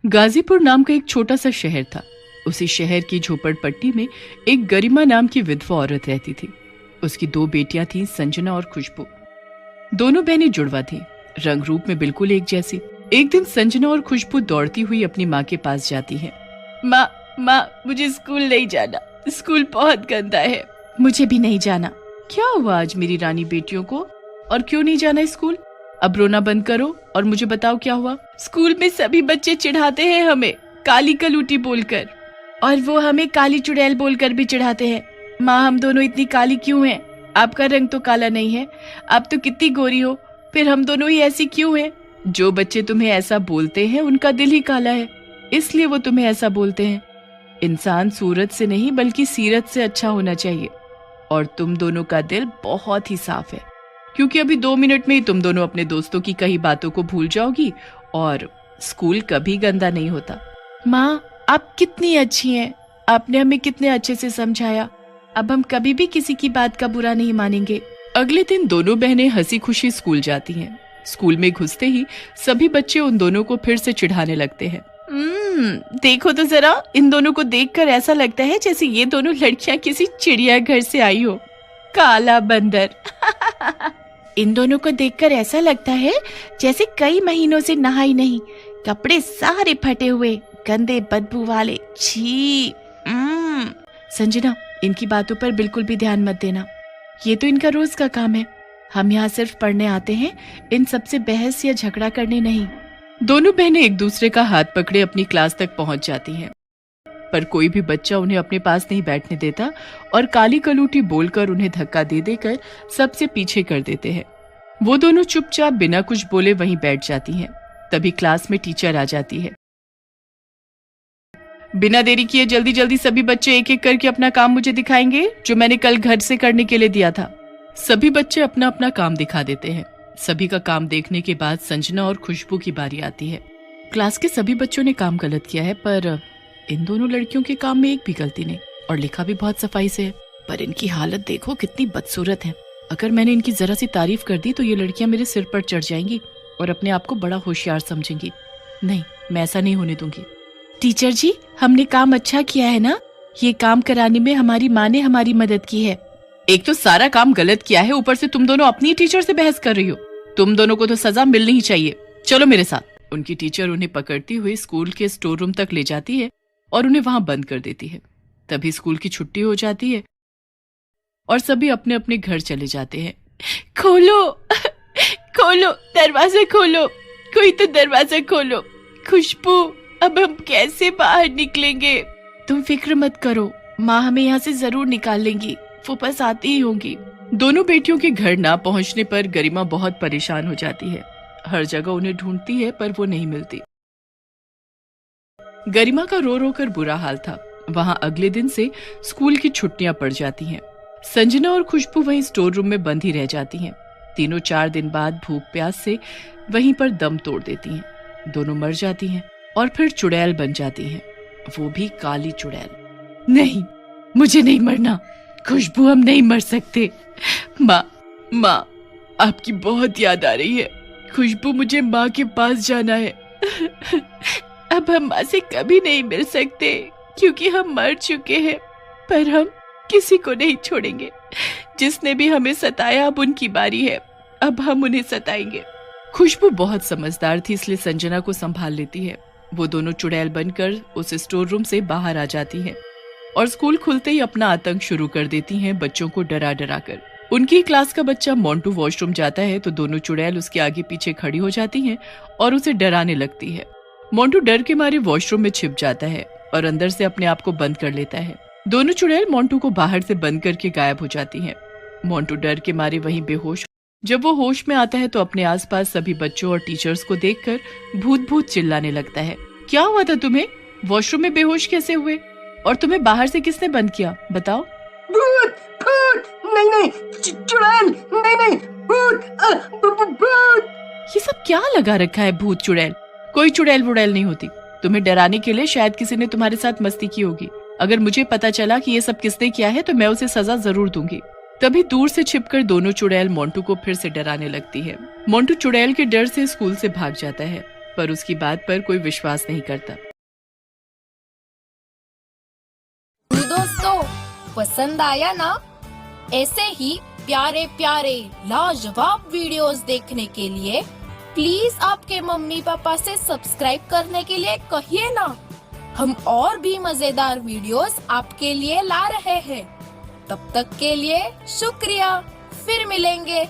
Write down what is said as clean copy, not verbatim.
गाजीपुर नाम का एक छोटा सा शहर था। उसी शहर की झोपड़पट्टी में एक गरिमा नाम की विधवा औरत रहती थी। उसकी 2 बेटियां थीं, संजना और खुशबू। दोनों बहनें जुड़वा थीं, रंग रूप में बिल्कुल एक जैसी। एक दिन संजना और खुशबू दौड़ती हुई अपनी माँ के पास जाती हैं। माँ, मुझे स्कूल नहीं जाना, स्कूल बहुत गंदा है। मुझे भी नहीं जाना। क्या हुआ आज मेरी रानी बेटियों को, और क्यों नहीं जाना स्कूल? अब रोना बंद करो और मुझे बताओ क्या हुआ। स्कूल में सभी बच्चे चिढ़ाते हैं हमें काली कलूटी बोलकर, और वो हमें काली चुड़ैल बोलकर भी चिढ़ाते हैं। माँ, हम दोनों इतनी काली क्यों हैं? आपका रंग तो काला नहीं है, आप तो कितनी गोरी हो, फिर हम दोनों ही ऐसी क्यों हैं? जो बच्चे तुम्हें ऐसा बोलते हैं उनका दिल ही काला है, इसलिए वो तुम्हें ऐसा बोलते हैं। इंसान सूरत से नहीं बल्कि सीरत से अच्छा होना चाहिए, और तुम दोनों का दिल बहुत ही साफ है, क्योंकि अभी 2 मिनट में ही तुम दोनों अपने दोस्तों की कही बातों को भूल जाओगी, और स्कूल कभी गंदा नहीं होता। माँ, आप कितनी अच्छी हैं, आपने हमें कितने अच्छे से समझाया। अब हम कभी भी किसी की बात का बुरा नहीं मानेंगे। अगले दिन दोनों बहनें हंसी खुशी स्कूल जाती हैं। स्कूल में घुसते ही सभी बच्चे उन दोनों को फिर से चिढ़ाने लगते हैं। देखो तो जरा, इन दोनों को देखकर ऐसा लगता है जैसे ये दोनों लड़कियां किसी चिड़ियाघर से आई हो। काला बंदर। इन दोनों को देखकर ऐसा लगता है जैसे कई महीनों से नहाई नहीं, कपड़े सारे फटे हुए, गंदे बदबू वाले। छी। संजना, इनकी बातों पर बिल्कुल भी ध्यान मत देना, ये तो इनका रोज का काम है। हम यहाँ सिर्फ पढ़ने आते हैं, इन सबसे बहस या झगड़ा करने नहीं। दोनों बहनें एक दूसरे का हाथ पकड़े अपनी क्लास तक पहुंच जाती हैं, पर कोई भी बच्चा उन्हें अपने पास नहीं बैठने देता और काली कलूटी बोलकर उन्हें धक्का दे देकर सबसे पीछे कर देते हैं। वो दोनों चुपचाप बिना कुछ बोले वहीं बैठ जाती हैं। तभी क्लास में टीचर आ जाती है। बिना देरी किए जल्दी जल्दी सभी बच्चे एक एक करके अपना काम मुझे दिखाएंगे, जो मैंने कल घर से करने के लिए दिया था। सभी बच्चे अपना अपना काम दिखा देते हैं। सभी का काम देखने के बाद संजना और खुशबू की बारी आती है। क्लास के सभी बच्चों ने काम गलत किया है, पर इन दोनों लड़कियों के काम में एक भी गलती नहीं, और लिखा भी बहुत सफाई से है। पर इनकी हालत देखो कितनी बदसूरत है। अगर मैंने इनकी जरा सी तारीफ कर दी तो ये लड़कियां मेरे सिर पर चढ़ जाएंगी और अपने आप को बड़ा होशियार समझेंगी। नहीं, मैं ऐसा नहीं होने दूंगी। टीचर जी, हमने काम अच्छा किया है ना? ये काम कराने में हमारी माँ ने हमारी मदद की है। एक तो सारा काम गलत किया है, ऊपर से तुम दोनों अपनी टीचर से बहस कर रही हो। तुम दोनों को तो सजा मिलनी ही चाहिए। चलो मेरे साथ। उनकी टीचर उन्हें पकड़ती हुई स्कूल के स्टोर रूम तक ले जाती है और उन्हें वहां बंद कर देती है। तभी स्कूल की छुट्टी हो जाती है और सभी अपने अपने घर चले जाते हैं। खोलो खोलो, दरवाजा खोलो, कोई तो दरवाजा खोलो। खुशबू, अब हम कैसे बाहर निकलेंगे? तुम फिक्र मत करो, माँ हमें यहाँ से जरूर निकाल लेंगी, वो बस आती ही होंगी। दोनों बेटियों के घर ना पहुँचने पर गरिमा बहुत परेशान हो जाती है। हर जगह उन्हें ढूंढती है पर वो नहीं मिलती। गरिमा का रो रो कर बुरा हाल था। वहाँ अगले दिन से स्कूल की छुट्टियां पड़ जाती हैं। संजना और खुशबू वहीं स्टोर रूम में बंद ही रह जाती हैं। तीनों 4 दिन बाद भूख प्यास से वहीं पर दम तोड़ देती हैं। दोनों मर जाती हैं और फिर चुड़ैल बन जाती हैं, वो भी काली चुड़ैल। नहीं, मुझे नहीं मरना। खुशबू, हम नहीं मर सकते। माँ, आपकी बहुत याद आ रही है। खुशबू, मुझे माँ के पास जाना है। अब हम माँ से कभी नहीं मिल सकते क्योंकि हम मर चुके हैं, पर हम किसी को नहीं छोड़ेंगे। जिसने भी हमें सताया अब उनकी बारी है, अब हम उन्हें सताएंगे। खुशबू बहुत समझदार थी, इसलिए संजना को संभाल लेती है। वो दोनों चुड़ैल बनकर उस स्टोर रूम से बाहर आ जाती हैं और स्कूल खुलते ही अपना आतंक शुरू कर देती हैं, बच्चों को डरा डरा कर। उनकी क्लास का बच्चा मोंटू वॉशरूम जाता है तो दोनों चुड़ैल उसके आगे पीछे खड़ी हो जाती हैं और उसे डराने लगती है। मोंटू डर के मारे वॉशरूम में छिप जाता है और अंदर से अपने आप को बंद कर लेता है। दोनों चुड़ैल मोंटू को बाहर से बंद करके गायब हो जाती हैं। मोंटू डर के मारे वहीं बेहोश। जब वो होश में आता है तो अपने आसपास सभी बच्चों और टीचर्स को देखकर भूत भूत चिल्लाने लगता है। क्या हुआ था तुम्हें? वॉशरूम में बेहोश कैसे हुए? और तुम्हें बाहर से किसने बंद किया, बताओ? भूत, भूत, नहीं, चुड़ैल, नहीं, भूत। ये सब क्या लगा रखा है भूत चुड़ैल? कोई चुड़ैल वुड़ैल नहीं होती। तुम्हें डराने के लिए शायद किसी ने तुम्हारे साथ मस्ती की होगी। अगर मुझे पता चला कि ये सब किसने किया है तो मैं उसे सजा जरूर दूंगी। तभी दूर से छिपकर दोनों चुड़ैल मोंटू को फिर से डराने लगती है। मोंटू चुड़ैल के डर से स्कूल से भाग जाता है। पर उसकी बात पर कोई विश्वास नहीं करता। दोस्तों, पसंद आया ना? ऐसे ही प्यारे प्यारे लाजवाब वीडियोस देखने के लिए प्लीज आपके मम्मी पापा से सब्सक्राइब करने के लिए कहिए ना। हम और भी मजेदार वीडियोस आपके लिए ला रहे हैं। तब तक के लिए शुक्रिया, फिर मिलेंगे।